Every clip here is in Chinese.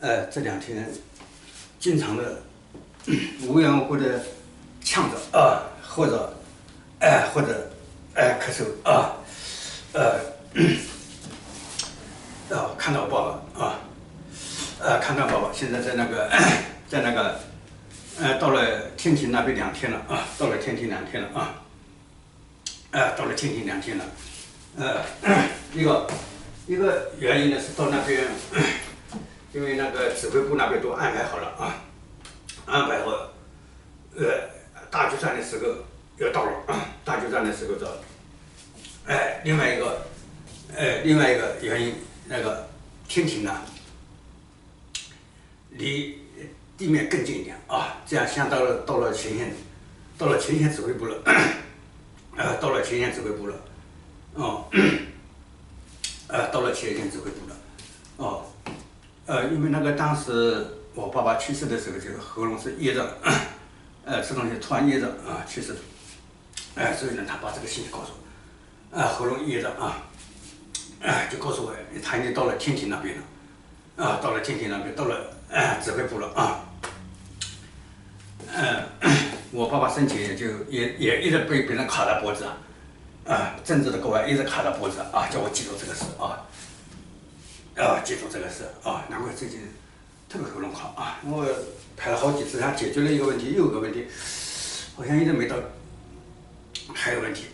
这两天经常的无缘无故的呛着或者咳嗽看到宝宝看到宝宝现在在那个到了天庭那边2天了到了天庭2天了到了天庭2天了一个原因呢是到那边，因为那个指挥部那边都安排好了安排好，大决战的时候要到了大决战的时候到了，另外一个原因，那个天庭呢，离地面更近一点这样像到了前线指挥部了，到了前线指挥部了，到了前线指挥部了，因为那个当时我爸爸去世的时候，这个喉咙是噎着，吃东西突然噎着去世的，所以呢，他把这个信息告诉我，喉咙噎着就告诉我他已经到了天庭那边了，到了天庭那边，到了指挥部了我爸爸生前也一直被别人卡着脖子政治的国外一直卡着脖子叫我记住这个事记住这个事难怪最近特别喉咙好我排了好几次，他解决了一个问题又一个问题，好像一直没到，还有问题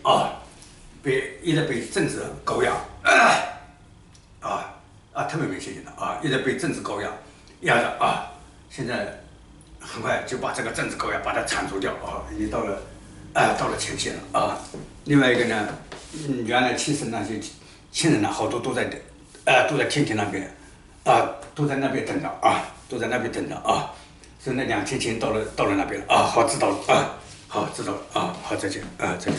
一直被政治狗咬特别明显的一直被政治狗压着现在很快就把这个政治狗把它铲除掉已经到了前线了另外一个呢，原来去世那些亲人呢，好多都在天庭那边都在那边等着都在那边等着所以那2天前到了那边了好知道了好知道了好再见再见